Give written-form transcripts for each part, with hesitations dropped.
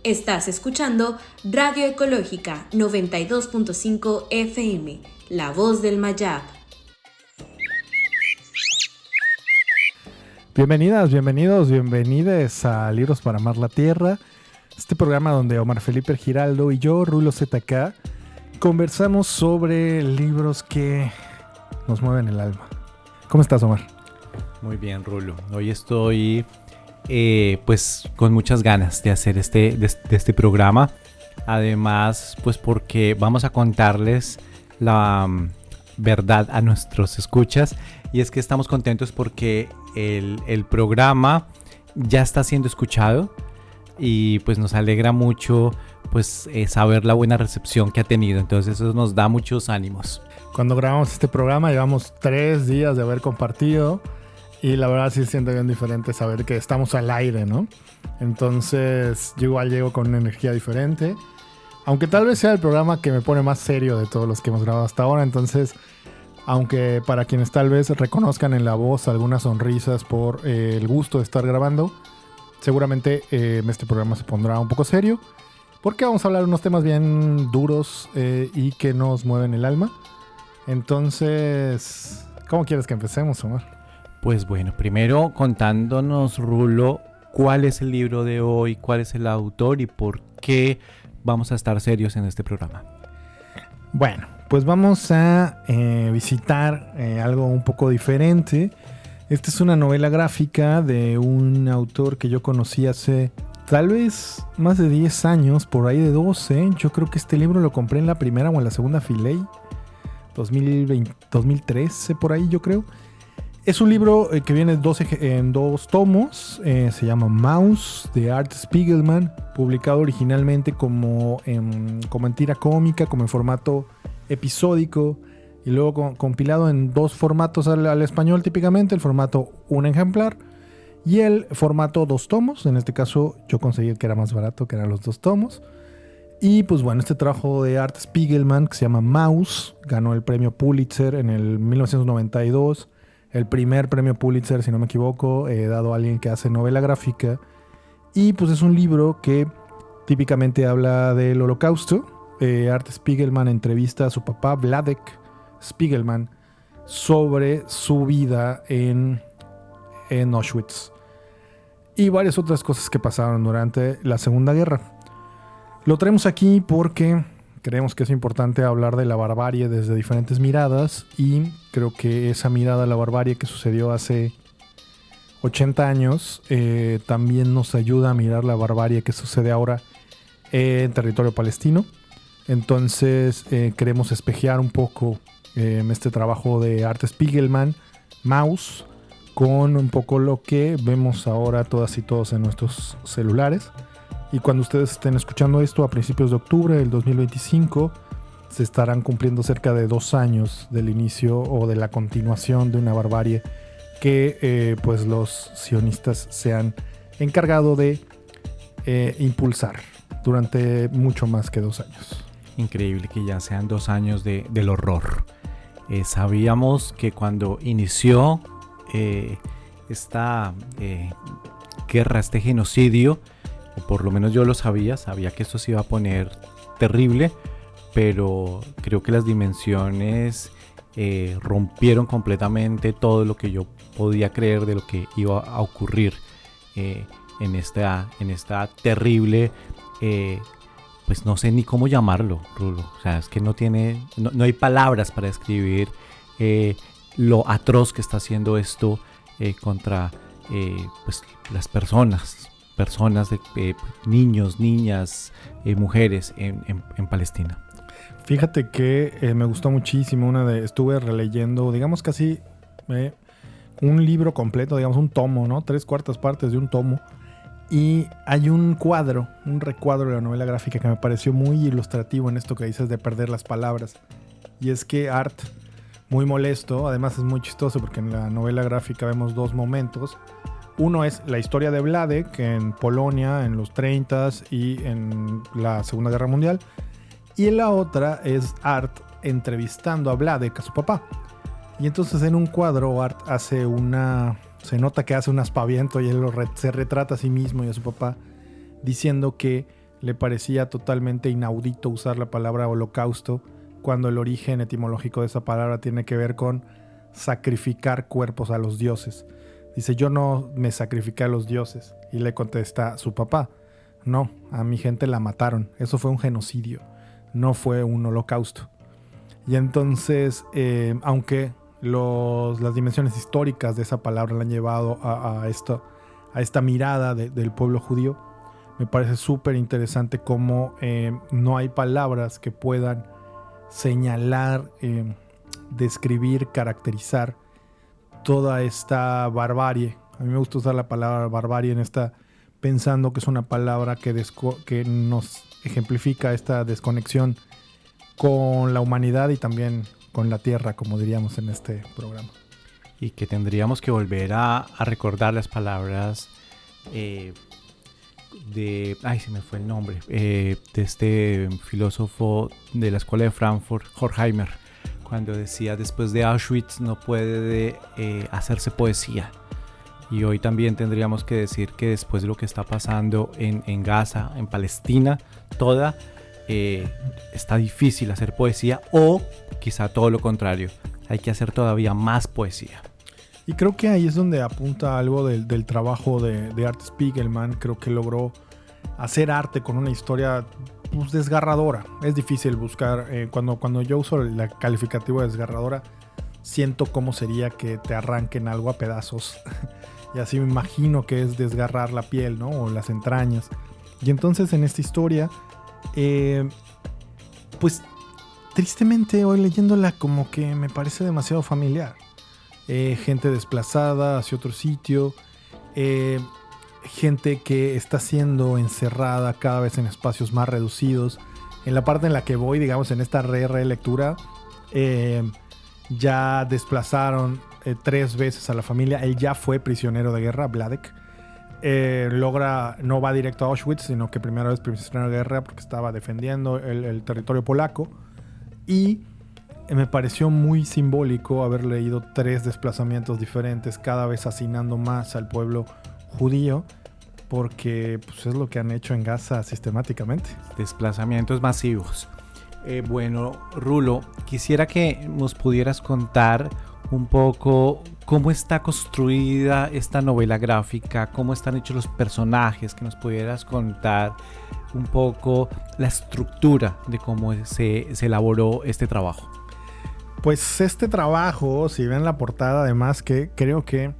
Estás escuchando Radio Ecológica 92.5 FM, La Voz del Mayab. Bienvenidas, bienvenidos, bienvenides a Libros para Amar la Tierra, este programa donde Omar Felipe Giraldo y yo, Rulo ZK, conversamos sobre libros que nos mueven el alma. ¿Cómo estás, Omar? Muy bien, Rulo. Hoy estoy pues con muchas ganas de hacer este programa. Además, pues porque vamos a contarles la verdad a nuestros escuchas. Y es que estamos contentos porque el programa ya está siendo escuchado. Y pues nos alegra mucho pues saber la buena recepción que ha tenido. Entonces eso nos da muchos ánimos. Cuando grabamos este programa llevamos 3 días de haber compartido. Y la verdad sí se siente bien diferente saber que estamos al aire, ¿no? Entonces yo igual llego con una energía diferente. Aunque tal vez sea el programa que me pone más serio de todos los que hemos grabado hasta ahora. Entonces, aunque para quienes tal vez reconozcan en la voz algunas sonrisas por el gusto de estar grabando, seguramente este programa se pondrá un poco serio. Porque vamos a hablar de unos temas bien duros y que nos mueven el alma. Entonces, ¿cómo quieres que empecemos, Omar? Pues bueno, primero contándonos, Rulo, cuál es el libro de hoy, cuál es el autor y por qué vamos a estar serios en este programa. Bueno, pues vamos a visitar algo un poco diferente. Esta es una novela gráfica de un autor que yo conocí hace tal vez más de 10 años, por ahí de 12. Yo creo que este libro lo compré en la primera o en la segunda Filey, 2013 por ahí yo creo. Es un libro que viene en 2 tomos, se llama Maus, de Art Spiegelman, publicado originalmente como en tira cómica, como en formato episódico, y luego compilado en 2 formatos al español típicamente, el formato un ejemplar y el formato 2 tomos, en este caso yo conseguí el que era más barato, que eran los 2 tomos. Y pues bueno, este trabajo de Art Spiegelman, que se llama Maus, ganó el premio Pulitzer en el 1992, el primer premio Pulitzer, si no me equivoco, dado a alguien que hace novela gráfica. Y pues es un libro que típicamente habla del Holocausto. Art Spiegelman entrevista a su papá, Vladek Spiegelman, sobre su vida en Auschwitz y varias otras cosas que pasaron durante la Segunda Guerra. Lo traemos aquí porque creemos que es importante hablar de la barbarie desde diferentes miradas, y creo que esa mirada a la barbarie que sucedió hace 80 años también nos ayuda a mirar la barbarie que sucede ahora en territorio palestino. Entonces queremos espejear un poco este trabajo de Art Spiegelman, Maus, con un poco lo que vemos ahora todas y todos en nuestros celulares. Y cuando ustedes estén escuchando esto a principios de octubre del 2025, se estarán cumpliendo cerca de 2 años del inicio o de la continuación de una barbarie que pues los sionistas se han encargado de impulsar durante mucho más que 2 años. Increíble que ya sean 2 años del horror. Sabíamos que cuando inició esta guerra, este genocidio, o por lo menos yo lo sabía que esto se iba a poner terrible, pero creo que las dimensiones rompieron completamente todo lo que yo podía creer de lo que iba a ocurrir en esta terrible, pues no sé ni cómo llamarlo, Rulo. O sea, es que no hay palabras para describir lo atroz que está haciendo esto contra pues las personas de niños, niñas, mujeres en Palestina. Fíjate que me gustó muchísimo. Estuve releyendo, digamos casi un libro completo, digamos un tomo, ¿no? 3/4 partes de un tomo. Y hay un recuadro de la novela gráfica que me pareció muy ilustrativo en esto que dices de perder las palabras. Y es que Art, muy molesto, además es muy chistoso porque en la novela gráfica vemos 2 momentos. Uno es la historia de Vladek en Polonia en los 30s y en la Segunda Guerra Mundial. Y la otra es Art entrevistando a Vladek, a su papá. Y entonces en un cuadro Art se nota que hace un aspaviento y él se retrata a sí mismo y a su papá diciendo que le parecía totalmente inaudito usar la palabra holocausto, cuando el origen etimológico de esa palabra tiene que ver con sacrificar cuerpos a los dioses. Dice, yo no me sacrifiqué a los dioses. Y le contesta su papá, no, a mi gente la mataron. Eso fue un genocidio, no fue un holocausto. Y entonces, aunque las dimensiones históricas de esa palabra la han llevado a esta mirada del pueblo judío, me parece súper interesante cómo no hay palabras que puedan señalar, describir, caracterizar toda esta barbarie. A mí me gusta usar la palabra barbarie pensando que es una palabra que nos ejemplifica esta desconexión con la humanidad y también con la tierra, como diríamos en este programa. Y que tendríamos que volver a recordar las palabras se me fue el nombre, de este filósofo de la escuela de Frankfurt, Horkheimer, cuando decía, después de Auschwitz no puede hacerse poesía. Y hoy también tendríamos que decir que después de lo que está pasando en Gaza, en Palestina, está difícil hacer poesía, o quizá todo lo contrario, hay que hacer todavía más poesía. Y creo que ahí es donde apunta algo del trabajo de Art Spiegelman. Creo que logró hacer arte con una historia desgarradora. Es difícil buscar, cuando yo uso el calificativo de desgarradora, siento cómo sería que te arranquen algo a pedazos. Y así me imagino que es desgarrar la piel, ¿no? O las entrañas. Y entonces en esta historia, pues tristemente hoy leyéndola como que me parece demasiado familiar. Gente desplazada hacia otro sitio, gente que está siendo encerrada cada vez en espacios más reducidos. En la parte en la que voy, digamos, en esta relectura, ya desplazaron 3 veces a la familia. Él ya fue prisionero de guerra, Vladek. No va directo a Auschwitz, sino que primero es prisionero de guerra porque estaba defendiendo el territorio polaco. Y me pareció muy simbólico haber leído 3 desplazamientos diferentes, cada vez hacinando más al pueblo judío, porque pues, es lo que han hecho en Gaza sistemáticamente. Desplazamientos masivos. Bueno, Rulo, quisiera que nos pudieras contar un poco cómo está construida esta novela gráfica, cómo están hechos los personajes, que nos pudieras contar un poco la estructura de cómo se elaboró este trabajo. Pues este trabajo, si ven la portada, además, que creo que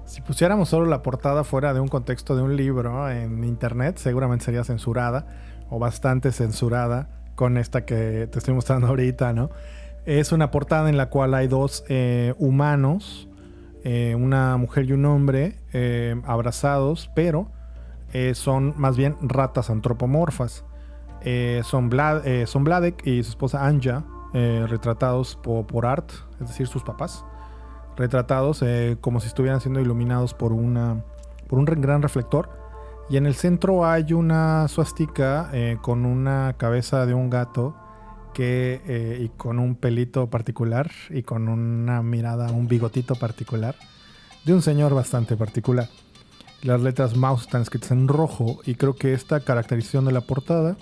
si pusiéramos solo la portada fuera de un contexto de un libro en internet, seguramente sería censurada o bastante censurada con esta que te estoy mostrando ahorita, ¿no? Es una portada en la cual hay 2 humanos, una mujer y un hombre, abrazados, pero son más bien ratas antropomorfas. Son Vladek y su esposa Anja, retratados por Art, es decir, sus papás, retratados como si estuvieran siendo iluminados por un gran reflector. Y en el centro hay una suástica con una cabeza de un gato y con un pelito particular y con una mirada, un bigotito particular de un señor bastante particular. Las letras Maus están escritas en rojo, y creo que esta caracterización de la portada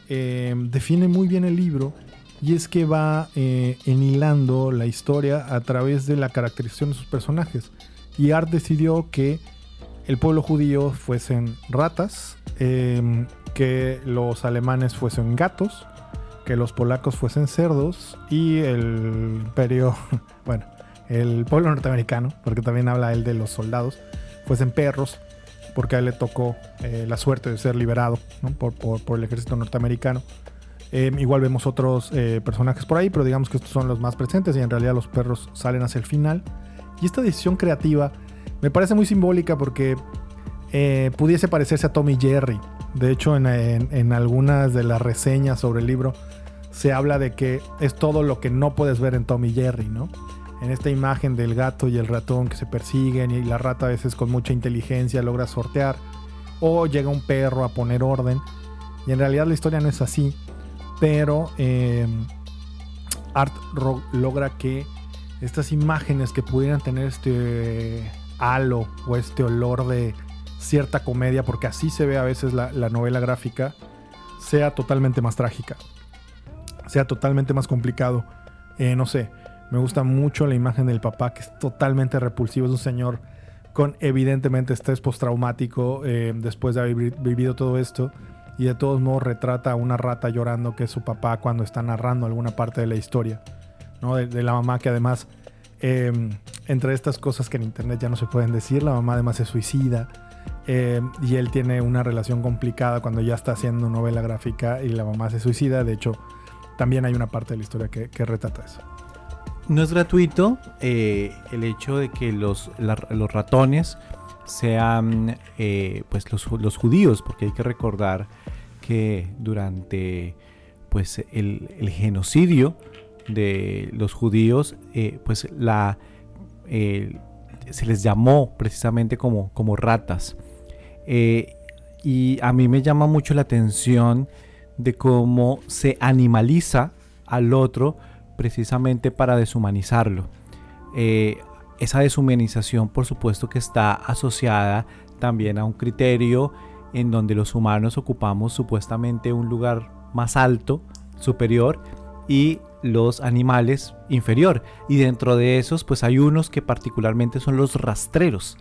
define muy bien el libro. Y es que va enhilando la historia a través de la caracterización de sus personajes. Y Art decidió que el pueblo judío fuesen ratas, que los alemanes fuesen gatos, que los polacos fuesen cerdos, y el imperio, bueno, el pueblo norteamericano, porque también habla él de los soldados, fuesen perros, porque a él le tocó la suerte de ser liberado, ¿no? por el ejército norteamericano. Igual vemos otros personajes por ahí, pero digamos que estos son los más presentes, y en realidad los perros salen hacia el final. Y esta decisión creativa me parece muy simbólica porque pudiese parecerse a Tom y Jerry. De hecho, en algunas de las reseñas sobre el libro se habla de que es todo lo que no puedes ver en Tom y Jerry, ¿no? En esta imagen del gato y el ratón que se persiguen, y la rata a veces con mucha inteligencia logra sortear, o llega un perro a poner orden, y en realidad la historia no es así. Pero Art logra que estas imágenes que pudieran tener este halo o este olor de cierta comedia, porque así se ve a veces la novela gráfica, sea totalmente más trágica, sea totalmente más complicado. No sé, me gusta mucho la imagen del papá, que es totalmente repulsivo. Es un señor con evidentemente estrés postraumático después de haber vivido todo esto, y de todos modos retrata a una rata llorando, que es su papá, cuando está narrando alguna parte de la historia, ¿no? De la mamá, que además, entre estas cosas que en internet ya no se pueden decir, la mamá además se suicida, y él tiene una relación complicada cuando ya está haciendo novela gráfica y la mamá se suicida. De hecho, también hay una parte de la historia que retrata eso. No es gratuito el hecho de que los ratones sean pues los judíos, porque hay que recordar que durante pues el genocidio de los judíos pues se les llamó precisamente como ratas, y a mí me llama mucho la atención de cómo se animaliza al otro precisamente para deshumanizarlo. Esa deshumanización, por supuesto, que está asociada también a un criterio en donde los humanos ocupamos supuestamente un lugar más alto, superior, y los animales inferior. Y dentro de esos, pues hay unos que particularmente son los rastreros,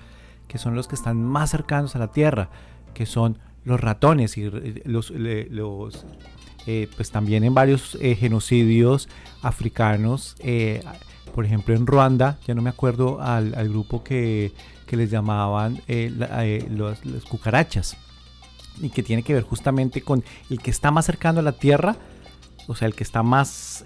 que son los que están más cercanos a la tierra, que son los ratones, y pues también en varios genocidios africanos, por ejemplo en Ruanda, ya no me acuerdo al grupo que les llamaban las cucarachas, y que tiene que ver justamente con el que está más cercano a la tierra, o sea, el que está más,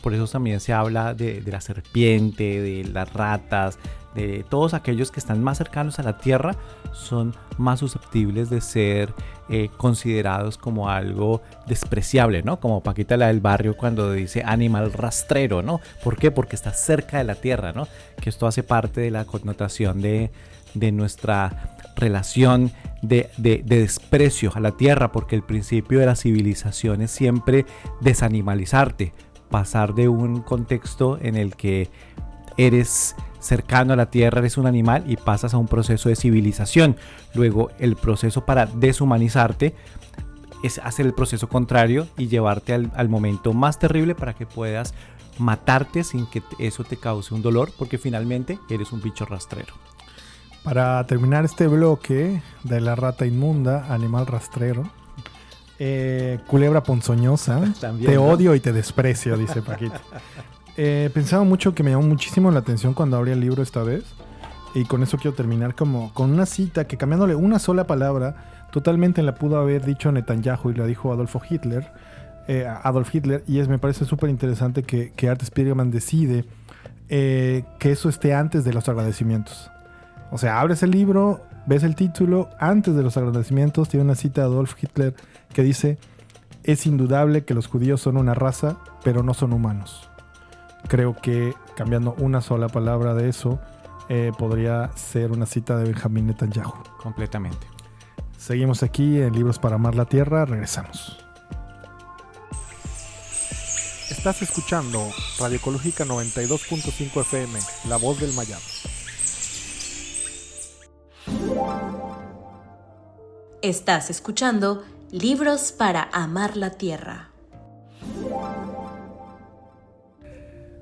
por eso también se habla de la serpiente, de las ratas, de todos aquellos que están más cercanos a la tierra, son más susceptibles de ser considerados como algo despreciable, ¿no? Como Paquita, la del barrio, cuando dice animal rastrero, ¿no? ¿Por qué? Porque está cerca de la tierra, ¿no? Que esto hace parte de la connotación de nuestra relación de desprecio a la tierra, porque el principio de la civilización es siempre desanimalizarte, pasar de un contexto en el que eres cercano a la tierra, eres un animal, y pasas a un proceso de civilización. Luego el proceso para deshumanizarte es hacer el proceso contrario y llevarte al momento más terrible para que puedas matarte sin que eso te cause un dolor, porque finalmente eres un bicho rastrero. Para terminar este bloque de la rata inmunda, animal rastrero, culebra ponzoñosa, también, te odio y te desprecio, dice Paquita. Pensaba mucho, que me llamó muchísimo la atención cuando abrí el libro esta vez, y con eso quiero terminar como con una cita que, cambiándole una sola palabra, totalmente la pudo haber dicho Netanyahu y la dijo Adolf Hitler, y me parece súper interesante que Art Spiegelman decide que eso esté antes de los agradecimientos. O sea, abres el libro, ves el título, antes de los agradecimientos tiene una cita de Adolf Hitler que dice: es indudable que los judíos son una raza, pero no son humanos. Creo que, cambiando una sola palabra de eso, podría ser una cita de Benjamín Netanyahu. Completamente. Seguimos aquí en Libros para Amar la Tierra, regresamos. Estás escuchando Radio Ecológica 92.5 FM, La Voz del Mayab. Estás escuchando Libros para Amar la Tierra.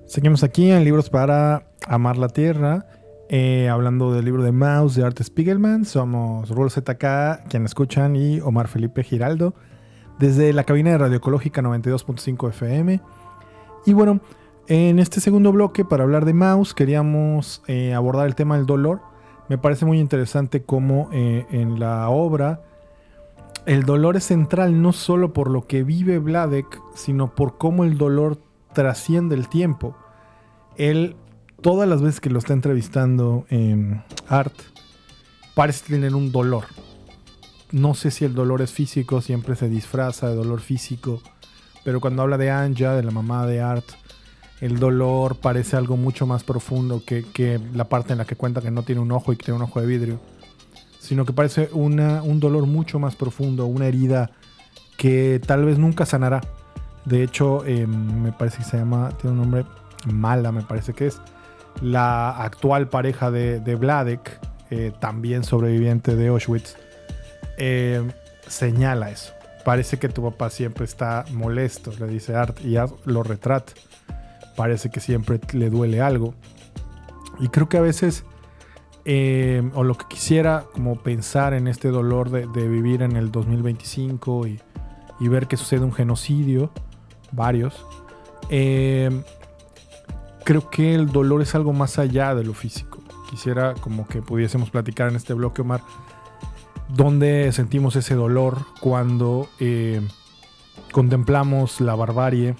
Seguimos aquí en Libros para Amar la Tierra, hablando del libro de Maus de Art Spiegelman. Somos Rulo ZK, quien escuchan, y Omar Felipe Giraldo, desde la cabina de Radio Ecológica 92.5 FM. Y bueno, en este segundo bloque, para hablar de Maus, queríamos abordar el tema del dolor. Me parece muy interesante cómo en la obra el dolor es central, no solo por lo que vive Vladek, sino por cómo el dolor trasciende el tiempo. Él, todas las veces que lo está entrevistando Art, parece tener un dolor. No sé si el dolor es físico, siempre se disfraza de dolor físico, pero cuando habla de Anja, de la mamá de Art, el dolor parece algo mucho más profundo que la parte en la que cuenta que no tiene un ojo y que tiene un ojo de vidrio, sino que parece un dolor mucho más profundo, una herida que tal vez nunca sanará. De hecho, me parece que tiene un nombre, Mala, me parece que es la actual pareja de Vladek, también sobreviviente de Auschwitz, señala eso. Parece que tu papá siempre está molesto, le dice Art, y Art lo retrata. Parece que siempre le duele algo. Y creo que a veces, o lo que quisiera como pensar en este dolor de vivir en el 2025 y ver que sucede un genocidio, varios, creo que el dolor es algo más allá de lo físico. Quisiera como que pudiésemos platicar en este bloque, Omar, dónde sentimos ese dolor cuando contemplamos la barbarie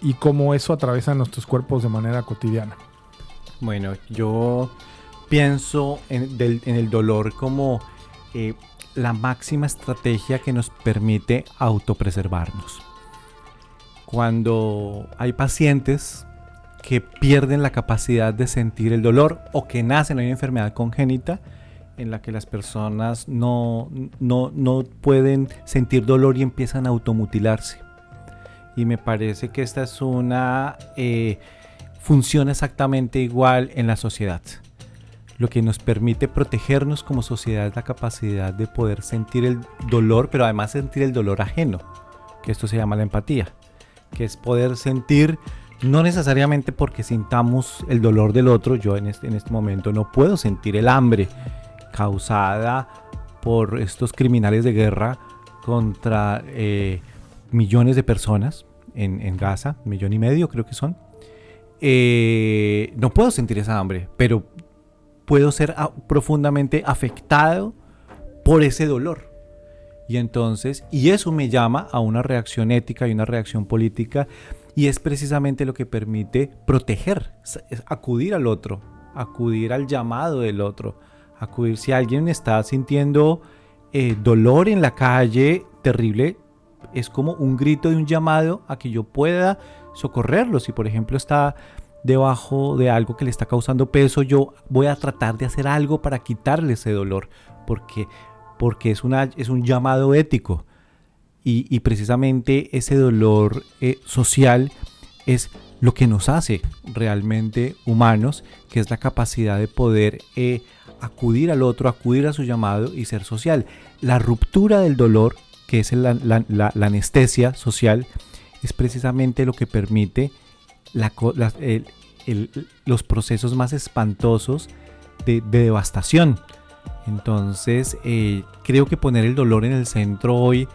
y cómo eso atraviesa nuestros cuerpos de manera cotidiana. Bueno, yo pienso en el dolor como la máxima estrategia que nos permite autopreservarnos. Cuando hay pacientes que pierden la capacidad de sentir el dolor o que nacen en una enfermedad congénita en la que las personas no pueden sentir dolor y empiezan a automutilarse. Y me parece que esta es una función exactamente igual en la sociedad. Lo que nos permite protegernos como sociedad es la capacidad de poder sentir el dolor, pero además sentir el dolor ajeno, que esto se llama la empatía, que es poder sentir, no necesariamente porque sintamos el dolor del otro. Yo en este momento no puedo sentir el hambre causada por estos criminales de guerra contra millones de personas en Gaza, 1,5 millones creo que son. No puedo sentir esa hambre, pero puedo ser profundamente afectado por ese dolor. Y entonces, y eso me llama a una reacción ética y una reacción política, y es precisamente lo que permite proteger, acudir al otro, acudir al llamado del otro, acudir si alguien está sintiendo dolor en la calle terrible. Es como un grito de un llamado a que yo pueda socorrerlo. Si por ejemplo está debajo de algo que le está causando peso, yo voy a tratar de hacer algo para quitarle ese dolor, porque es un llamado ético. Y precisamente ese dolor social es lo que nos hace realmente humanos, que es la capacidad de poder acudir al otro, acudir a su llamado y ser social. La ruptura del dolor, que es la anestesia social, es precisamente lo que permite los procesos más espantosos de devastación. Entonces, creo que poner el dolor en el centro hoy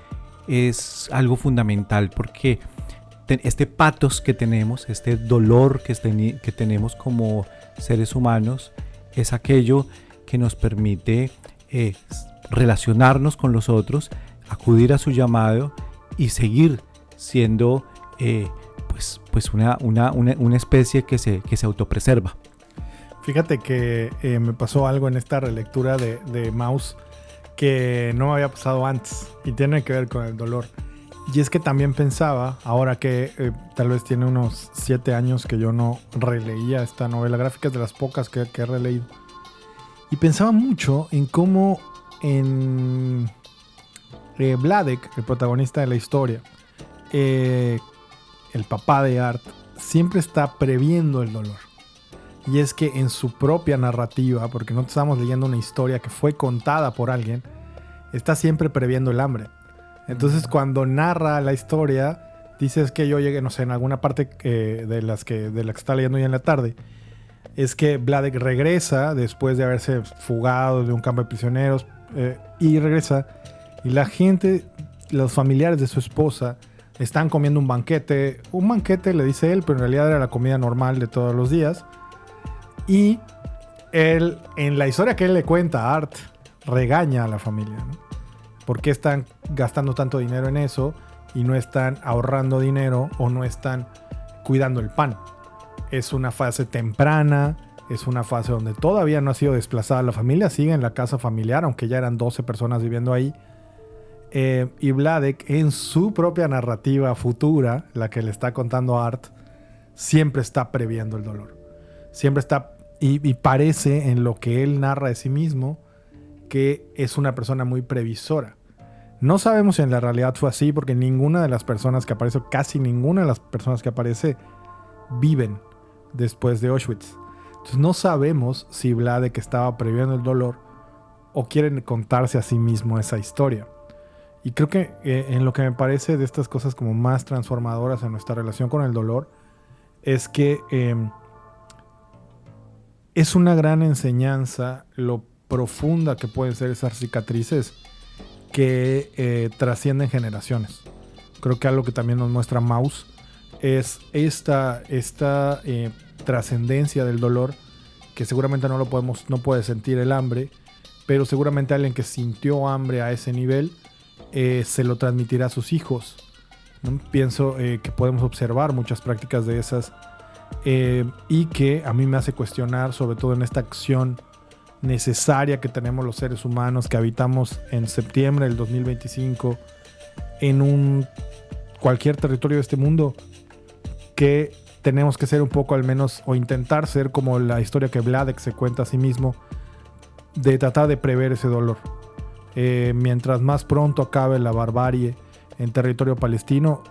es algo fundamental, porque este pathos que tenemos, este dolor que tenemos como seres humanos, es aquello que nos permite relacionarnos con los otros, acudir a su llamado y seguir siendo pues una especie que se autopreserva. Fíjate que me pasó algo en esta relectura de Maus que no me había pasado antes y tiene que ver con el dolor. Y es que también pensaba, ahora que tal vez tiene unos 7 años que yo no releía esta novela gráfica, es de las pocas que he releído. Y pensaba mucho en cómo en Vladek, el protagonista de la historia, el papá de Art, siempre está previendo el dolor. Y es que en su propia narrativa, porque no estamos leyendo una historia que fue contada por alguien, está siempre previendo el hambre. Entonces cuando narra la historia, dices que yo llegué, no sé, en alguna parte de la que está leyendo ya en la tarde, es que Vladek regresa después de haberse fugado de un campo de prisioneros, y regresa, y la gente, los familiares de su esposa, están comiendo un banquete, le dice él, pero en realidad era la comida normal de todos los días. Y él, en la historia que él le cuenta a Art, regaña a la familia, ¿no? ¿Por qué están gastando tanto dinero en eso y no están ahorrando dinero o no están cuidando el pan? Es una fase temprana, es una fase donde todavía no ha sido desplazada la familia, sigue en la casa familiar, aunque ya eran 12 personas viviendo ahí. Y Vladek, en su propia narrativa futura, la que le está contando a Art, siempre está previendo el dolor. Siempre está, y parece en lo que él narra de sí mismo, que es una persona muy previsora. No sabemos si en la realidad fue así, porque ninguna de las personas que aparece, casi ninguna de las personas que aparece, viven después de Auschwitz. Entonces no sabemos si Vladek estaba previendo el dolor o quieren contarse a sí mismo esa historia. Y creo que en lo que me parece de estas cosas como más transformadoras en nuestra relación con el dolor es que es una gran enseñanza lo profunda que pueden ser esas cicatrices que trascienden generaciones. Creo que algo que también nos muestra Maus es esta trascendencia del dolor, que seguramente no puede sentir el hambre, pero seguramente alguien que sintió hambre a ese nivel se lo transmitirá a sus hijos, ¿no? Pienso que podemos observar muchas prácticas de esas y que a mí me hace cuestionar, sobre todo en esta acción necesaria que tenemos los seres humanos que habitamos en septiembre del 2025 en cualquier territorio de este mundo, que tenemos que ser un poco al menos, o intentar ser como la historia que Vladek se cuenta a sí mismo, de tratar de prever ese dolor. Mientras más pronto acabe la barbarie en territorio palestino,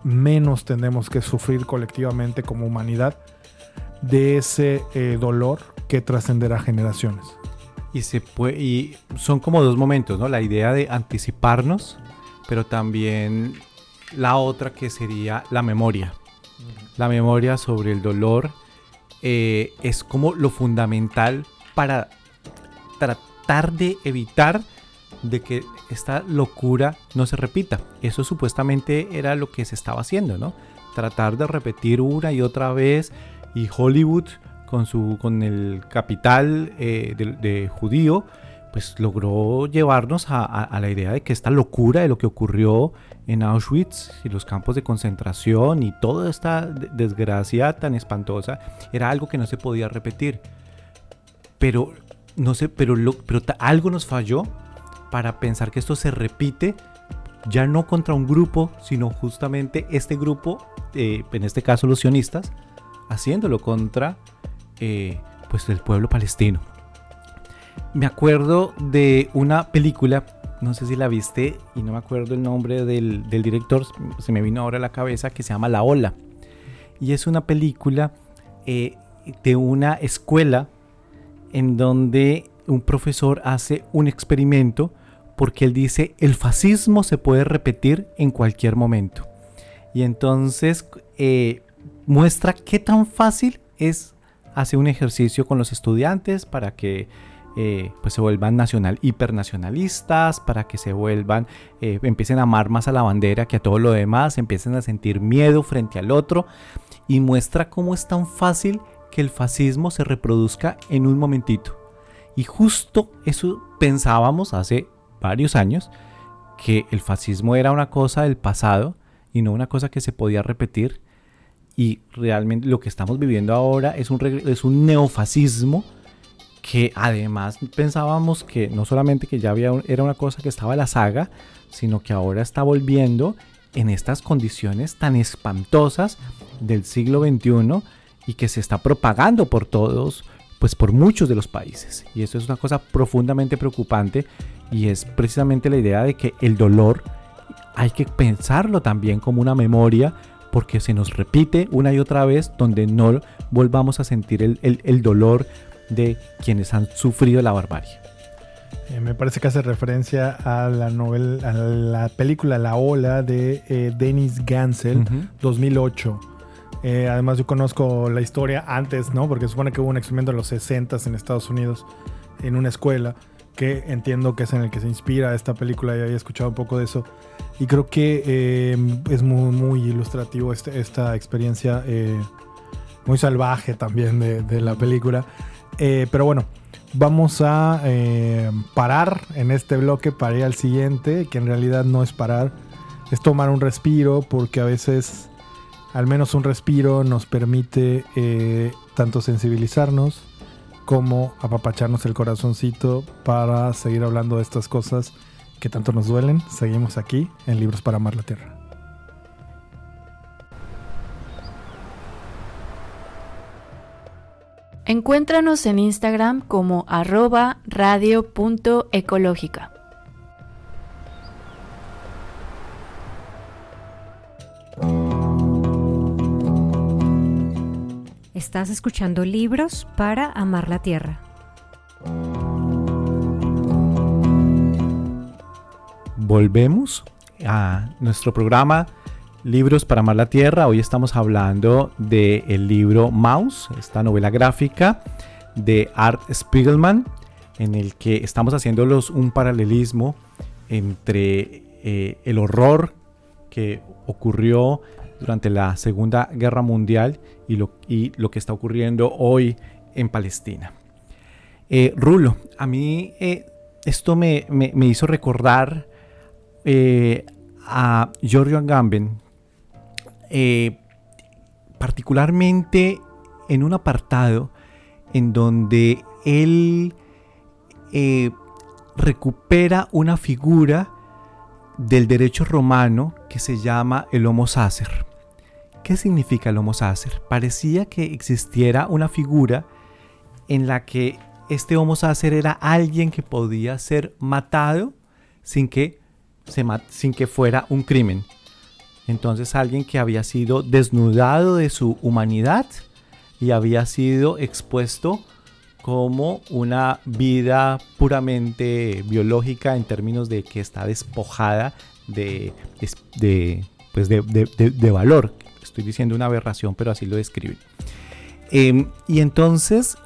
menos tenemos que sufrir colectivamente como humanidad de ese dolor que trascenderá generaciones. Y son como dos momentos, ¿no? La idea de anticiparnos, pero también la otra que sería la memoria. La memoria sobre el dolor es como lo fundamental para tratar de evitar de que esta locura no se repita. Eso supuestamente era lo que se estaba haciendo, ¿no? Tratar de repetir una y otra vez, y Hollywood con el capital de judío, pues logró llevarnos a la idea de que esta locura de lo que ocurrió en Auschwitz y los campos de concentración y toda esta desgracia tan espantosa era algo que no se podía repetir. Pero algo nos falló para pensar que esto se repite, ya no contra un grupo, sino justamente este grupo, en este caso los sionistas, haciéndolo contra pues el pueblo palestino. Me acuerdo de una película, no sé si la viste y no me acuerdo el nombre del director, se me vino ahora a la cabeza, que se llama La Ola. Y es una película de una escuela en donde un profesor hace un experimento porque él dice: el fascismo se puede repetir en cualquier momento. Y entonces muestra qué tan fácil es hacer un ejercicio con los estudiantes para que pues se vuelvan hipernacionalistas, para que se vuelvan, empiecen a amar más a la bandera que a todo lo demás, empiecen a sentir miedo frente al otro, y muestra cómo es tan fácil que el fascismo se reproduzca en un momentito. Y justo eso pensábamos hace varios años, que el fascismo era una cosa del pasado y no una cosa que se podía repetir. Y realmente lo que estamos viviendo ahora es un neofascismo que además pensábamos que no solamente que ya era una cosa que estaba en la saga, sino que ahora está volviendo en estas condiciones tan espantosas del siglo XXI y que se está propagando por todos, pues por muchos de los países. Y eso es una cosa profundamente preocupante, y es precisamente la idea de que el dolor hay que pensarlo también como una memoria, porque se nos repite una y otra vez, donde no volvamos a sentir el dolor de quienes han sufrido la barbarie. Me parece que hace referencia a la película La Ola de Denis Gansel, 2008. Además yo conozco la historia antes, ¿no? Porque supone que hubo un experimento en los 60s en Estados Unidos en una escuela, que entiendo que es en el que se inspira esta película, y había escuchado un poco de eso. Y creo que es muy, muy ilustrativo esta experiencia, muy salvaje también de la película. Pero bueno, vamos a parar en este bloque para ir al siguiente, que en realidad no es parar, es tomar un respiro, porque a veces al menos un respiro nos permite tanto sensibilizarnos como apapacharnos el corazoncito para seguir hablando de estas cosas que tanto nos duelen. Seguimos aquí en Libros para Amar la Tierra. Encuéntranos en Instagram como @radio.ecológica. Estás escuchando Libros para Amar la Tierra. volvemos a nuestro programa Libros para Amar la Tierra. Hoy estamos hablando del libro Maus, esta novela gráfica de Art Spiegelman, en el que estamos haciendo un paralelismo entre el horror que ocurrió durante la Segunda Guerra Mundial y lo que está ocurriendo hoy en Palestina. Rulo, a mí esto me hizo recordar a Giorgio Agamben, particularmente en un apartado en donde él recupera una figura del derecho romano que se llama el homo sacer. ¿Qué significa el homo sacer? Parecía que existiera una figura en la que este homo sacer era alguien que podía ser matado sin que fuera un crimen. Entonces, alguien que había sido desnudado de su humanidad y había sido expuesto como una vida puramente biológica, en términos de que está despojada de valor. Estoy diciendo una aberración, pero así lo describen. Y entonces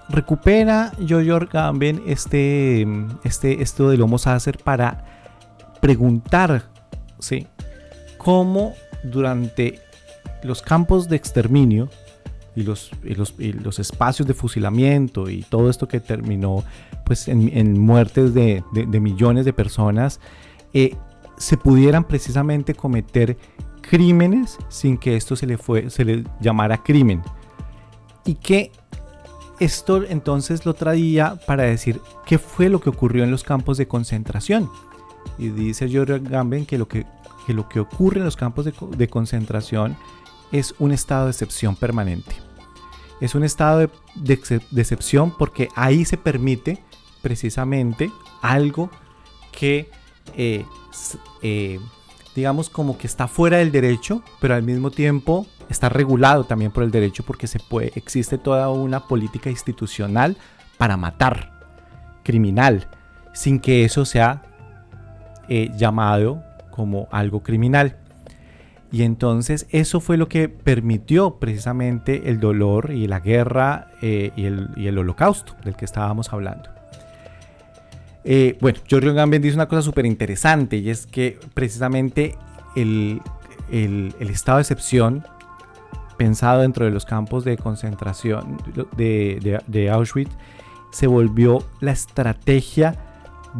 recupera Giorgio Agamben esto del homo sacer para preguntar, ¿sí?, cómo durante los campos de exterminio y los espacios de fusilamiento y todo esto que terminó pues en muertes de millones de personas, se pudieran precisamente cometer crímenes sin que esto se le llamara crimen, y que esto entonces lo traía para decir qué fue lo que ocurrió en los campos de concentración. Y dice Giorgio Agamben que lo que ocurre en los campos de concentración es un estado de excepción permanente. Es un estado de excepción porque ahí se permite precisamente algo que digamos como que está fuera del derecho, pero al mismo tiempo está regulado también por el derecho, porque existe toda una política institucional para matar, criminal, sin que eso sea llamado como algo criminal. Y entonces eso fue lo que permitió precisamente el dolor y la guerra y el holocausto del que estábamos hablando. Bueno, Giorgio Agamben dice una cosa súper interesante, y es que precisamente el estado de excepción pensado dentro de los campos de concentración de Auschwitz se volvió la estrategia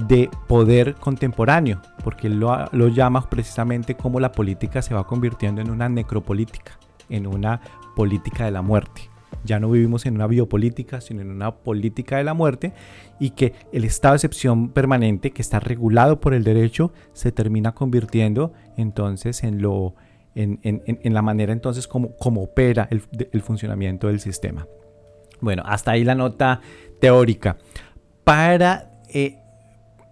de poder contemporáneo, porque él lo llama precisamente como la política se va convirtiendo en una necropolítica, en una política de la muerte. Ya no vivimos en una biopolítica, sino en una política de la muerte, y que el estado de excepción permanente, que está regulado por el derecho, se termina convirtiendo entonces en la manera entonces como opera el funcionamiento del sistema. Bueno, hasta ahí la nota teórica. Para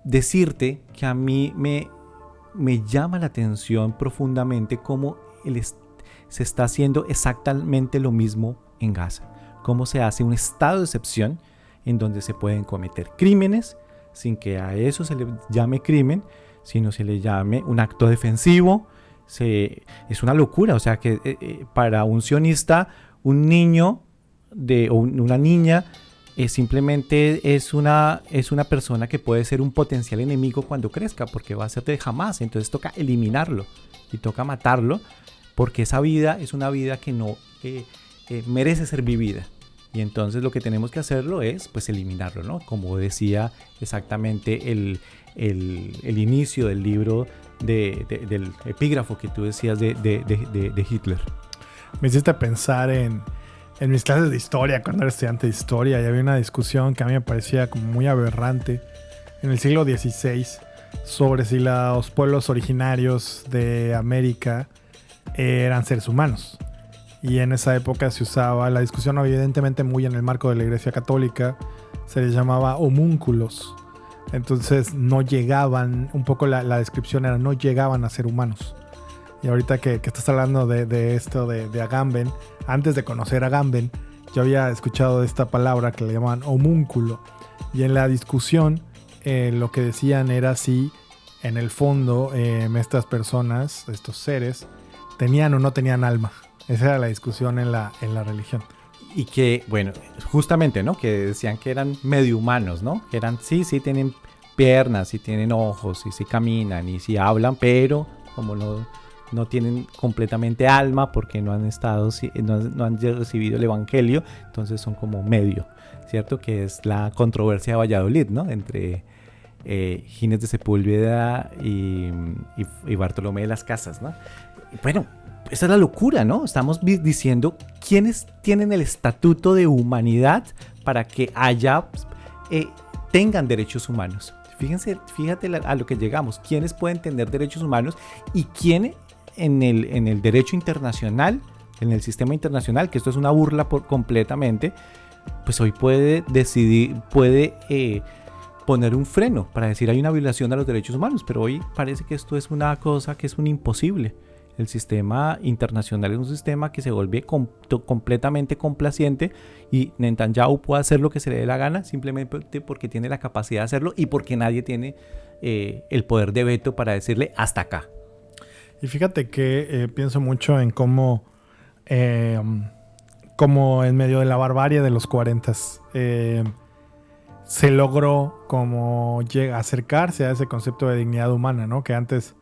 decirte que a mí me llama la atención profundamente cómo se está haciendo exactamente lo mismo en Gaza. Cómo se hace un estado de excepción en donde se pueden cometer crímenes sin que a eso se le llame crimen, sino se le llame un acto defensivo. Es una locura, o sea que para un sionista, un niño o una niña simplemente es una persona que puede ser un potencial enemigo cuando crezca, porque va a ser de Hamás. Entonces toca eliminarlo y toca matarlo, porque esa vida es una vida que no merece ser vivida. Y entonces lo que tenemos que hacerlo es pues eliminarlo, ¿no? Como decía exactamente el inicio del libro del epígrafo que tú decías de Hitler. Me hiciste pensar en mis clases de historia, cuando era estudiante de historia, y había una discusión que a mí me parecía como muy aberrante en el siglo XVI sobre si los pueblos originarios de América eran seres humanos. Y en esa época se usaba, la discusión evidentemente muy en el marco de la Iglesia Católica, se les llamaba homúnculos. Entonces no llegaban, un poco la descripción era, no llegaban a ser humanos. Y ahorita que estás hablando de esto de Agamben, antes de conocer a Agamben, yo había escuchado esta palabra que le llamaban homúnculo. Y en la discusión lo que decían era si en el fondo estas personas, estos seres, tenían o no tenían alma. Esa era la discusión en la religión. Y que, bueno, justamente, ¿no? Que decían que eran medio humanos, ¿no? Que eran, sí tienen piernas, sí tienen ojos, sí caminan y sí hablan, pero como no tienen completamente alma porque no han recibido el evangelio, entonces son como medio, ¿cierto? Que es la controversia de Valladolid, ¿no? Entre Gines de Sepúlveda y Bartolomé de las Casas, ¿no? Bueno, esa es la locura, ¿no? Estamos diciendo quiénes tienen el estatuto de humanidad para que tengan derechos humanos. Fíjate a lo que llegamos. ¿Quiénes pueden tener derechos humanos y quién en el derecho internacional, en el sistema internacional, que esto es una burla completamente, pues hoy puede poner un freno para decir hay una violación a los derechos humanos, pero hoy parece que esto es una cosa que es un imposible. El sistema internacional es un sistema que se vuelve completamente complaciente y Netanyahu puede hacer lo que se le dé la gana simplemente porque tiene la capacidad de hacerlo y porque nadie tiene el poder de veto para decirle hasta acá. Y fíjate que pienso mucho en cómo en medio de la barbarie de los 40s se logró como acercarse a ese concepto de dignidad humana, ¿no? Que antes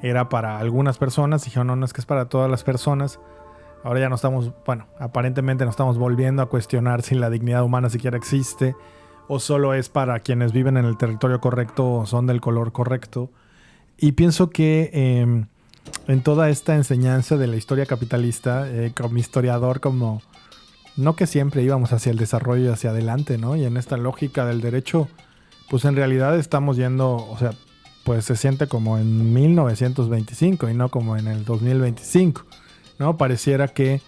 era para algunas personas, dijeron no es que es para todas las personas. Ahora ya aparentemente nos estamos volviendo a cuestionar si la dignidad humana siquiera existe o solo es para quienes viven en el territorio correcto o son del color correcto. Y pienso que en toda esta enseñanza de la historia capitalista, como historiador, como no que siempre íbamos hacia el desarrollo y hacia adelante, ¿no? Y en esta lógica del derecho, pues en realidad estamos yendo, o sea, pues se siente como en 1925 y no como en el 2025, ¿no? Pareciera que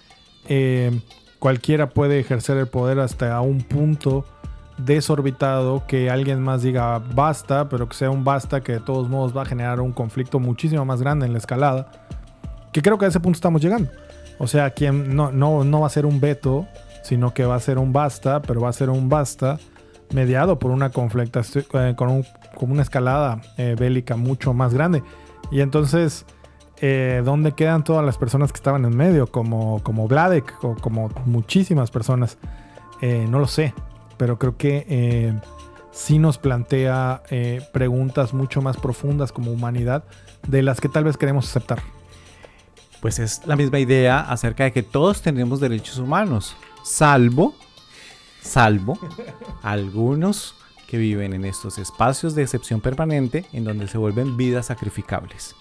cualquiera puede ejercer el poder hasta un punto desorbitado, que alguien más diga basta, pero que sea un basta que de todos modos va a generar un conflicto muchísimo más grande en la escalada, que creo que a ese punto estamos llegando. O sea, quien no va a ser un veto, sino que va a ser un basta, pero va a ser un basta mediado por una conflictación, con una escalada bélica mucho más grande. Y entonces, ¿dónde quedan todas las personas que estaban en medio? Como Vladek o como muchísimas personas. No lo sé, pero creo que sí nos plantea preguntas mucho más profundas como humanidad de las que tal vez queremos aceptar. Pues es la misma idea acerca de que todos tenemos derechos humanos, salvo algunos que viven en estos espacios de excepción permanente en donde se vuelven vidas sacrificables.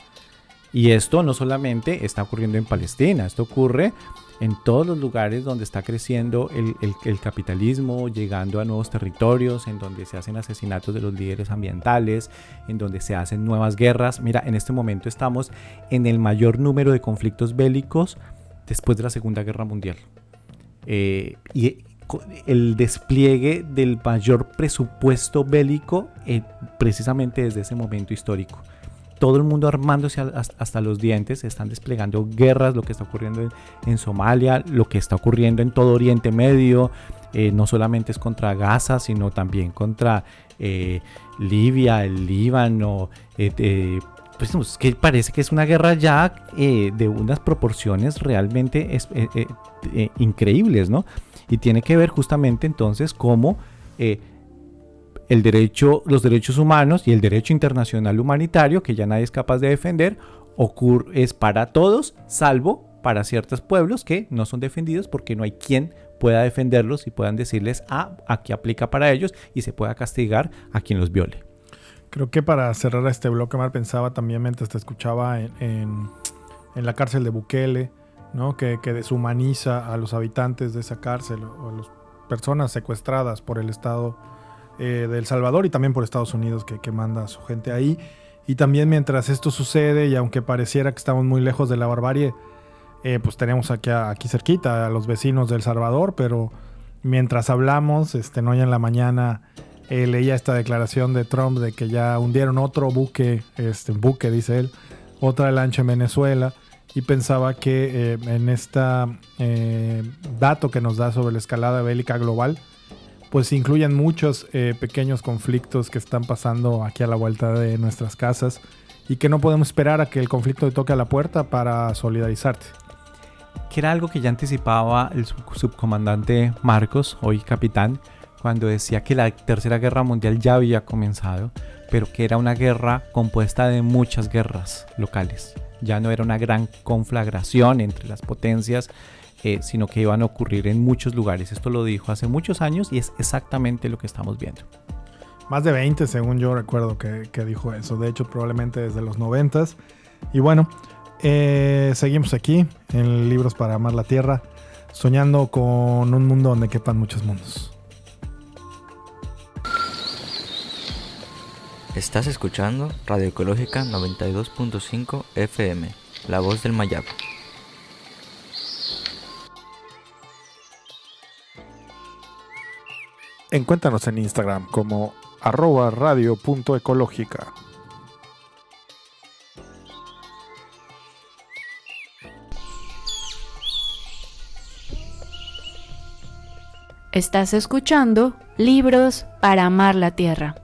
Y esto no solamente está ocurriendo en Palestina, esto ocurre en todos los lugares donde está creciendo el capitalismo, llegando a nuevos territorios, en donde se hacen asesinatos de los líderes ambientales, en donde se hacen nuevas guerras. Mira, en este momento estamos en el mayor número de conflictos bélicos después de la Segunda Guerra Mundial. Y el despliegue del mayor presupuesto bélico precisamente desde ese momento histórico. Todo el mundo armándose hasta los dientes, están desplegando guerras, lo que está ocurriendo en Somalia, lo que está ocurriendo en todo Oriente Medio, no solamente es contra Gaza, sino también contra Libia, el Líbano, pues que parece que es una guerra ya de unas proporciones realmente increíbles, ¿no? Y tiene que ver justamente entonces cómo los derechos humanos y el derecho internacional humanitario, que ya nadie es capaz de defender, es para todos, salvo para ciertos pueblos que no son defendidos porque no hay quien pueda defenderlos y puedan decirles aquí aplica para ellos y se pueda castigar a quien los viole. Creo que para cerrar este bloque, Mar, pensaba también mientras te escuchaba en la cárcel de Bukele, ¿no? Que deshumaniza a los habitantes de esa cárcel o a las personas secuestradas por el Estado de El Salvador y también por Estados Unidos que manda a su gente ahí. Y también mientras esto sucede, y aunque pareciera que estamos muy lejos de la barbarie, pues tenemos aquí cerquita a los vecinos de El Salvador, pero mientras hablamos, hoy en la mañana leía esta declaración de Trump de que ya hundieron otro buque, dice él, otra lancha en Venezuela, y pensaba que en esta dato que nos da sobre la escalada bélica global, pues incluyen muchos pequeños conflictos que están pasando aquí a la vuelta de nuestras casas y que no podemos esperar a que el conflicto te toque a la puerta para solidarizarte. Que era algo que ya anticipaba el subcomandante Marcos, hoy capitán, cuando decía que la Tercera Guerra Mundial ya había comenzado, pero que era una guerra compuesta de muchas guerras locales. Ya no era una gran conflagración entre las potencias, sino que iban a ocurrir en muchos lugares. Esto lo dijo hace muchos años y es exactamente lo que estamos viendo. Más de 20, según yo recuerdo que dijo eso. De hecho, probablemente desde los 90s. Y bueno, seguimos aquí en Libros para Amar la Tierra, soñando con un mundo donde quepan muchos mundos. Estás escuchando Radio Ecológica 92.5 FM, La Voz del Mayab. Encuéntranos en Instagram como @radio.ecológica. Estás escuchando Libros para Amar la Tierra.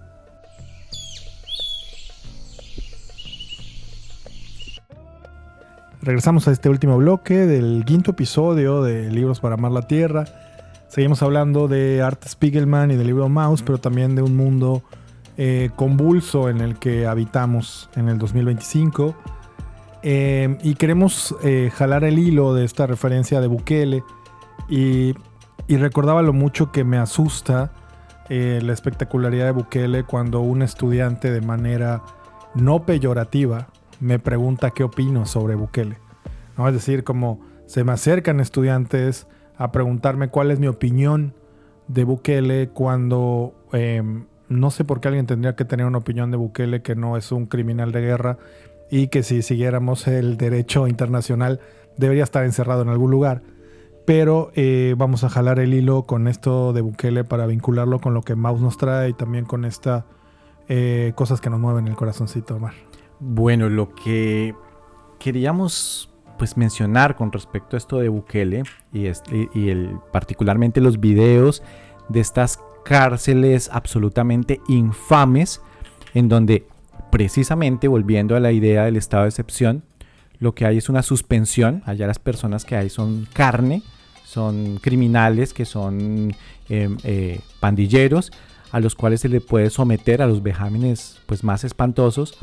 Regresamos a este último bloque del quinto episodio de Libros para Amar la Tierra. Seguimos hablando de Art Spiegelman y del libro Maus, pero también de un mundo convulso en el que habitamos en el 2025. Y queremos jalar el hilo de esta referencia de Bukele y recordaba lo mucho que me asusta la espectacularidad de Bukele cuando un estudiante de manera no peyorativa me pregunta qué opino sobre Bukele, ¿no? Es decir, como se me acercan estudiantes a preguntarme cuál es mi opinión de Bukele cuando no sé por qué alguien tendría que tener una opinión de Bukele que no es un criminal de guerra y que si siguiéramos el derecho internacional debería estar encerrado en algún lugar. Pero vamos a jalar el hilo con esto de Bukele para vincularlo con lo que Maus nos trae y también con estas cosas que nos mueven el corazoncito, Omar. Bueno, lo que queríamos pues mencionar con respecto a esto de Bukele particularmente los videos de estas cárceles absolutamente infames en donde precisamente volviendo a la idea del estado de excepción, lo que hay es una suspensión. Allá las personas que hay son carne, son criminales que son pandilleros a los cuales se le puede someter a los vejámenes pues más espantosos.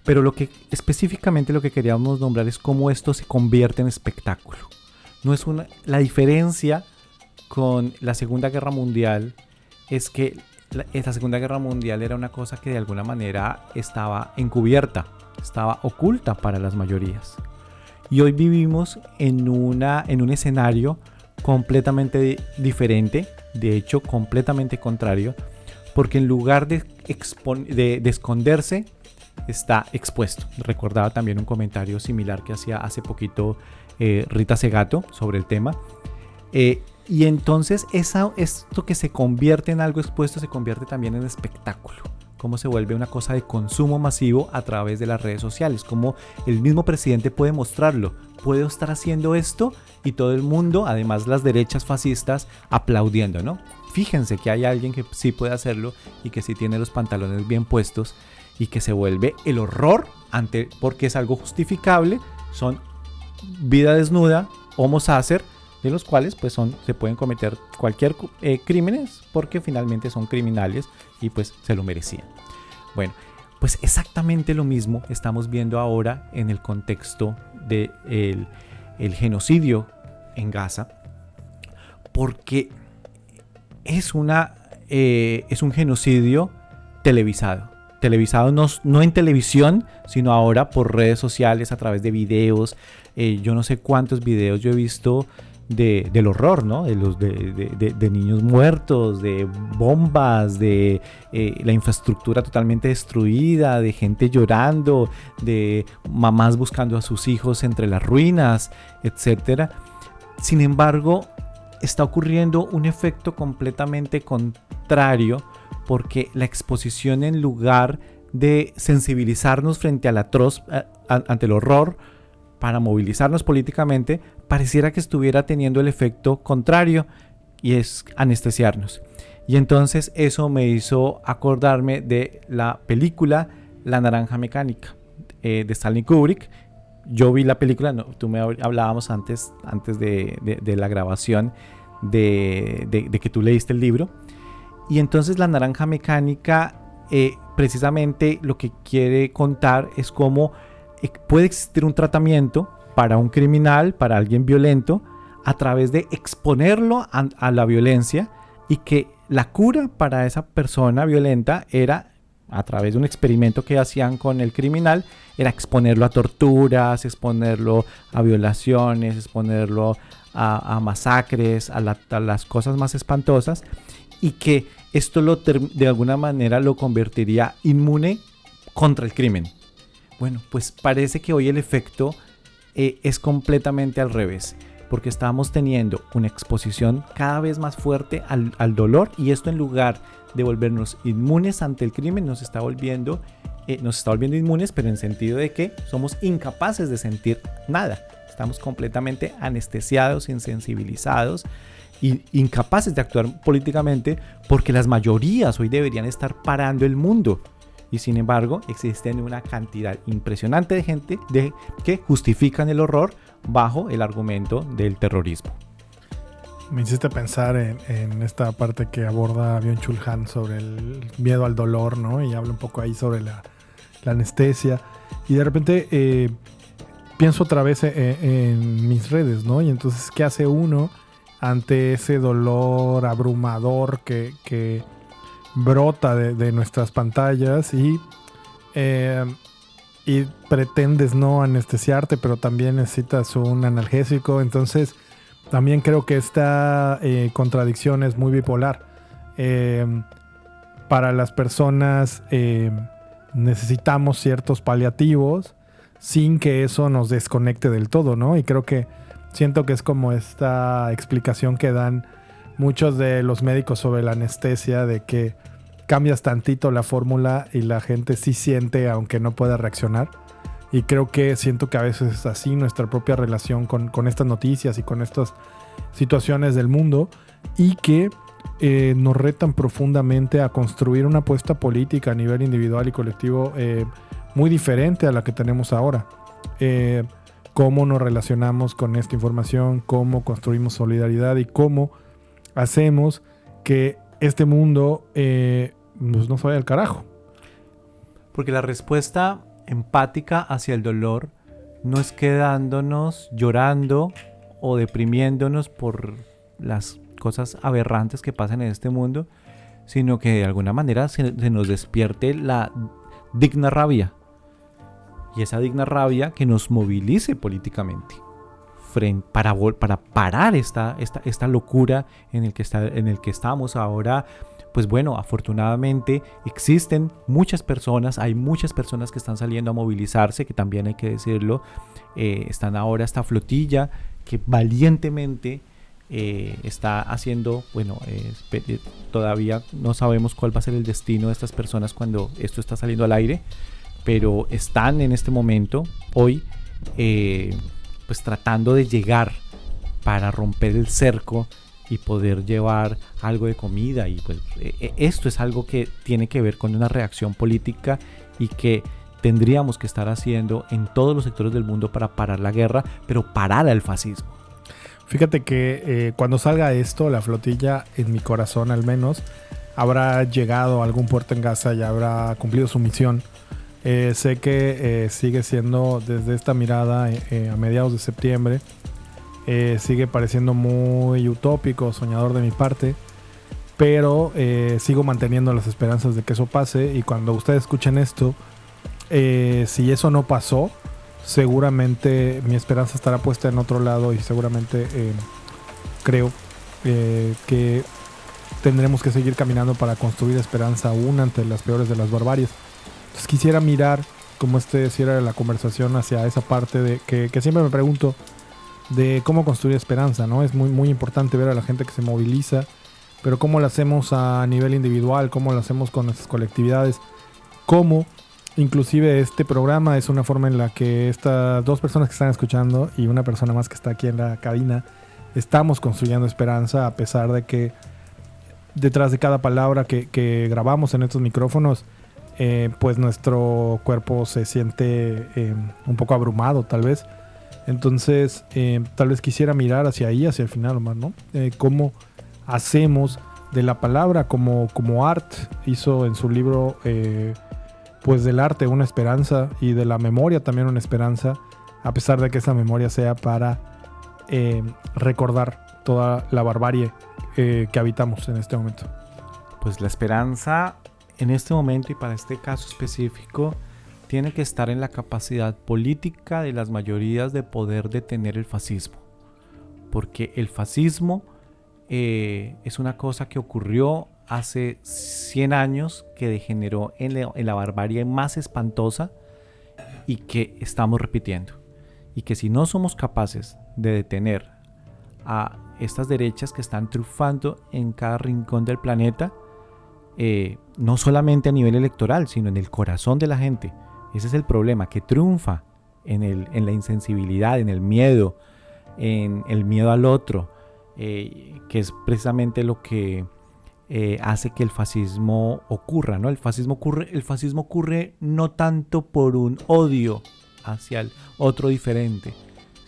Pero específicamente lo que queríamos nombrar es cómo esto se convierte en espectáculo. La diferencia con la Segunda Guerra Mundial es que la Segunda Guerra Mundial era una cosa que de alguna manera estaba encubierta, estaba oculta para las mayorías. Y hoy vivimos en un escenario completamente diferente, de hecho completamente contrario, porque en lugar de esconderse, está expuesto. Recordaba también un comentario similar que hacía hace poquito Rita Segato sobre el tema. Y entonces esto que se convierte en algo expuesto se convierte también en espectáculo. Cómo se vuelve una cosa de consumo masivo a través de las redes sociales. Cómo el mismo presidente puede mostrarlo. Puede estar haciendo esto y todo el mundo, además las derechas fascistas, aplaudiendo, ¿no? Fíjense que hay alguien que sí puede hacerlo y que sí tiene los pantalones bien puestos y que se vuelve el horror porque es algo justificable. Son vida desnuda, homo sacer, de los cuales pues se pueden cometer cualquier crímenes porque finalmente son criminales y pues se lo merecían. Bueno, pues exactamente lo mismo estamos viendo ahora en el contexto del el genocidio en Gaza, porque es un genocidio televisado no en televisión, sino ahora por redes sociales, a través de videos. Yo no sé cuántos videos yo he visto del horror, ¿no? De niños muertos, de bombas, de la infraestructura totalmente destruida, de gente llorando, de mamás buscando a sus hijos entre las ruinas, etc. Sin embargo, está ocurriendo un efecto completamente contrario, porque la exposición, en lugar de sensibilizarnos frente al atroz, ante el horror, para movilizarnos políticamente, pareciera que estuviera teniendo el efecto contrario, y es anestesiarnos. Y entonces eso me hizo acordarme de la película La Naranja Mecánica de Stanley Kubrick. Yo vi la película, no, tú me hablábamos antes de la grabación de que tú leíste el libro. Y entonces La Naranja Mecánica precisamente lo que quiere contar es cómo puede existir un tratamiento para un criminal, para alguien violento, a través de exponerlo a la violencia, y que la cura para esa persona violenta era, a través de un experimento que hacían con el criminal, era exponerlo a torturas, exponerlo a violaciones, exponerlo a masacres, a las cosas más espantosas, y que esto de alguna manera lo convertiría inmune contra el crimen. Bueno, pues parece que hoy el efecto es completamente al revés, porque estamos teniendo una exposición cada vez más fuerte al dolor, y esto, en lugar de volvernos inmunes ante el crimen, nos está volviendo inmunes, pero en sentido de que somos incapaces de sentir nada. Estamos completamente anestesiados, insensibilizados e incapaces de actuar políticamente, porque las mayorías hoy deberían estar parando el mundo. Y sin embargo, existen una cantidad impresionante de gente que justifican el horror bajo el argumento del terrorismo. Me hiciste pensar en esta parte que aborda Byung-Chul Han sobre el miedo al dolor, ¿no? Y habla un poco ahí sobre la anestesia. Y de repente pienso otra vez en mis redes, ¿no? Y entonces, ¿qué hace uno ante ese dolor abrumador que brota de nuestras pantallas y pretendes no anestesiarte, pero también necesitas un analgésico? Entonces también creo que esta contradicción es muy bipolar. Para las personas necesitamos ciertos paliativos sin que eso nos desconecte del todo, ¿no? Y siento que es como esta explicación que dan muchos de los médicos sobre la anestesia, de que cambias tantito la fórmula y la gente sí siente aunque no pueda reaccionar. Y siento que a veces es así nuestra propia relación con estas noticias y con estas situaciones del mundo, y que nos retan profundamente a construir una apuesta política a nivel individual y colectivo muy diferente a la que tenemos ahora. Cómo nos relacionamos con esta información, cómo construimos solidaridad y cómo hacemos que este mundo no se vaya al carajo. Porque la respuesta empática hacia el dolor no es quedándonos llorando o deprimiéndonos por las cosas aberrantes que pasan en este mundo, sino que de alguna manera se nos despierte la digna rabia, y esa digna rabia que nos movilice políticamente para parar esta locura en el que estamos ahora. Pues bueno, afortunadamente existen muchas personas, hay muchas personas que están saliendo a movilizarse, que también hay que decirlo. Están ahora esta flotilla que valientemente está haciendo, todavía no sabemos cuál va a ser el destino de estas personas cuando esto está saliendo al aire, pero están en este momento, hoy, pues tratando de llegar para romper el cerco y poder llevar algo de comida. Y pues esto es algo que tiene que ver con una reacción política y que tendríamos que estar haciendo en todos los sectores del mundo para parar la guerra, pero parar al fascismo. Fíjate que cuando salga esto, la flotilla, en mi corazón al menos, habrá llegado a algún puerto en Gaza y habrá cumplido su misión. Sé que sigue siendo, desde esta mirada a mediados de septiembre, sigue pareciendo muy utópico, soñador de mi parte, pero sigo manteniendo las esperanzas de que eso pase. Y cuando ustedes escuchen esto, si eso no pasó, seguramente mi esperanza estará puesta en otro lado, y seguramente creo que tendremos que seguir caminando para construir esperanza aún ante las peores de las barbaries. Entonces quisiera mirar, como cierra la conversación, hacia esa parte de que siempre me pregunto, de cómo construir esperanza, ¿no? Es muy, muy importante ver a la gente que se moviliza, pero cómo lo hacemos a nivel individual, cómo lo hacemos con nuestras colectividades, cómo inclusive este programa es una forma en la que estas dos personas que están escuchando y una persona más que está aquí en la cabina estamos construyendo esperanza, a pesar de que detrás de cada palabra que grabamos en estos micrófonos, pues nuestro cuerpo se siente un poco abrumado tal vez. Entonces tal vez quisiera mirar hacia ahí, hacia el final, Omar, ¿no? Cómo hacemos de la palabra como Art hizo en su libro, pues del arte una esperanza y de la memoria también una esperanza, a pesar de que esa memoria sea para recordar toda la barbarie que habitamos en este momento. Pues la esperanza en este momento y para este caso específico tiene que estar en la capacidad política de las mayorías de poder detener el fascismo, porque el fascismo es una cosa que ocurrió hace 100 años, que degeneró en la barbarie más espantosa y que estamos repitiendo, y que si no somos capaces de detener a estas derechas que están triunfando en cada rincón del planeta, no solamente a nivel electoral, sino en el corazón de la gente. Ese es el problema, que triunfa en la insensibilidad, en el miedo al otro, que es precisamente lo que hace que el fascismo ocurra, ¿no? El fascismo ocurre no tanto por un odio hacia el otro diferente,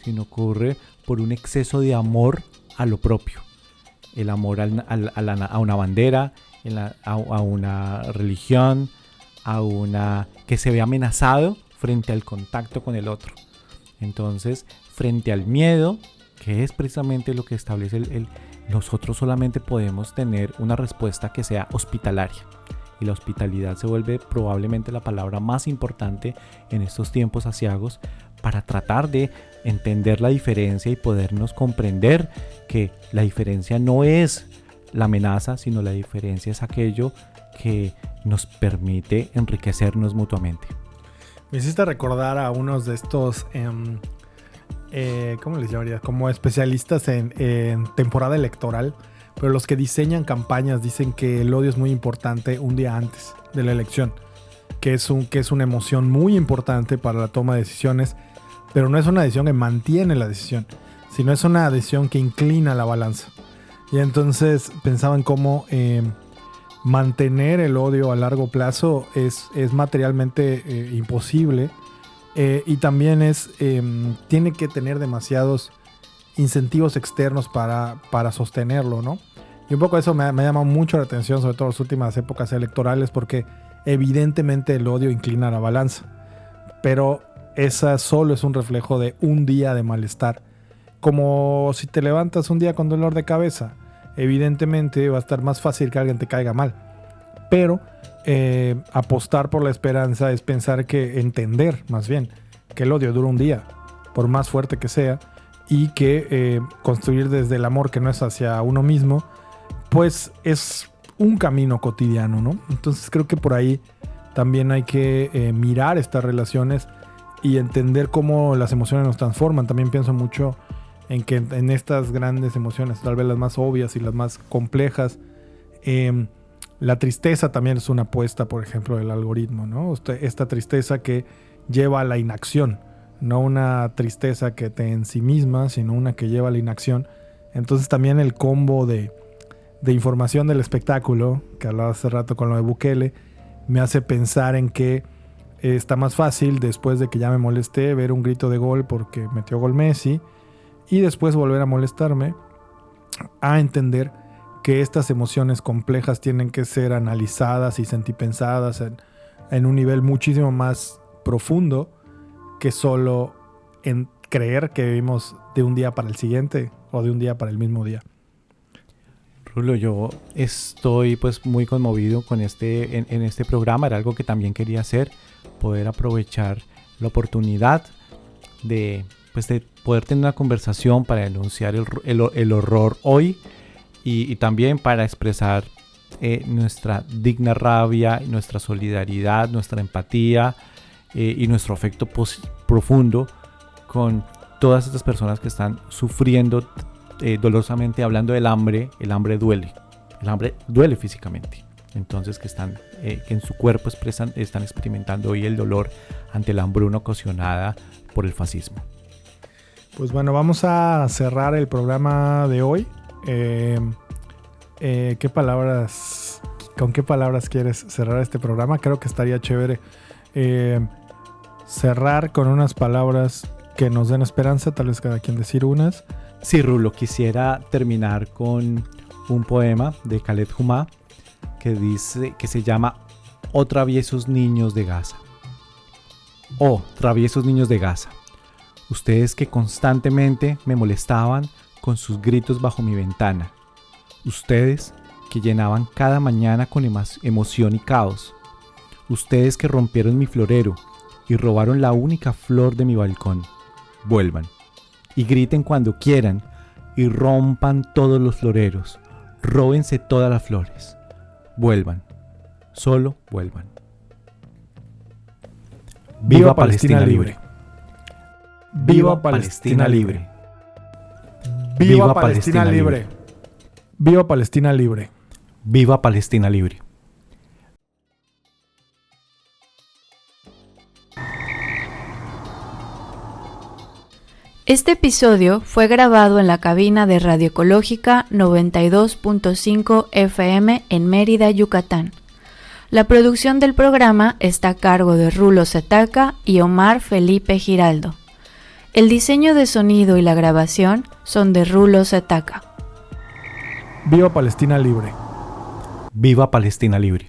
sino ocurre por un exceso de amor a lo propio. El amor a una bandera, a una religión, que se ve amenazado frente al contacto con el otro. Entonces, frente al miedo, que es precisamente lo que establece nosotros solamente podemos tener una respuesta que sea hospitalaria. Y la hospitalidad se vuelve probablemente la palabra más importante en estos tiempos aciagos, para tratar de entender la diferencia y podernos comprender que la diferencia no es la amenaza, sino la diferencia es aquello que nos permite enriquecernos mutuamente. Me hiciste recordar a unos de estos, ¿cómo les llamaría? Como especialistas en temporada electoral, pero los que diseñan campañas dicen que el odio es muy importante un día antes de la elección, que es una emoción muy importante para la toma de decisiones, pero no es una decisión que mantiene la decisión, sino es una decisión que inclina la balanza. Y entonces pensaba en cómo mantener el odio a largo plazo es materialmente imposible, y también tiene que tener demasiados incentivos externos para sostenerlo, ¿no? Y un poco eso me ha llamado mucho la atención, sobre todo en las últimas épocas electorales, porque evidentemente el odio inclina la balanza, pero esa solo es un reflejo de un día de malestar. Como si te levantas un día con dolor de cabeza, evidentemente va a estar más fácil que alguien te caiga mal, pero apostar por la esperanza es entender más bien que el odio dura un día, por más fuerte que sea, y que construir desde el amor, que no es hacia uno mismo, pues es un camino cotidiano, ¿no? Entonces creo que por ahí también hay que mirar estas relaciones y entender cómo las emociones nos transforman. También pienso mucho en que en estas grandes emociones, tal vez las más obvias y las más complejas, la tristeza también es una apuesta, por ejemplo, del algoritmo, ¿no? Esta tristeza que lleva a la inacción, no una tristeza que te ensimisma, sino una que lleva a la inacción. Entonces también el combo de información del espectáculo, que hablaba hace rato con lo de Bukele, me hace pensar en que está más fácil, después de que ya me molesté, ver un grito de gol porque metió gol Messi, y después volver a molestarme, a entender que estas emociones complejas tienen que ser analizadas y sentipensadas en un nivel muchísimo más profundo que solo en creer que vivimos de un día para el siguiente o de un día para el mismo día. Rulo, yo estoy pues muy conmovido con en este programa. Era algo que también quería hacer, poder aprovechar la oportunidad de poder tener una conversación para denunciar el horror hoy, y también para expresar nuestra digna rabia, nuestra solidaridad, nuestra empatía y nuestro afecto profundo con todas estas personas que están sufriendo dolorosamente. Hablando del hambre, el hambre duele físicamente. Entonces que en su cuerpo están experimentando hoy el dolor ante la hambruna ocasionada por el fascismo. Pues bueno, vamos a cerrar el programa de hoy. ¿con qué palabras quieres cerrar este programa? Creo que estaría chévere cerrar con unas palabras que nos den esperanza, tal vez cada quien decir unas. Sí, Rulo, quisiera terminar con un poema de Khaled Jumá que se llama Oh traviesos niños de Gaza. Oh, traviesos niños de Gaza, ustedes que constantemente me molestaban con sus gritos bajo mi ventana, ustedes que llenaban cada mañana con emoción y caos, ustedes que rompieron mi florero y robaron la única flor de mi balcón, vuelvan y griten cuando quieran y rompan todos los floreros, róbense todas las flores, vuelvan, solo vuelvan. ¡Viva Palestina libre! ¡Viva Palestina libre! ¡Viva Palestina libre! ¡Viva Palestina libre! ¡Viva Palestina libre! Este episodio fue grabado en la cabina de Radio Ecológica 92.5 FM en Mérida, Yucatán. La producción del programa está a cargo de Rulo Zetaca y Omar Felipe Giraldo. El diseño de sonido y la grabación son de Rulo Zetaca. ¡Viva Palestina libre! ¡Viva Palestina libre!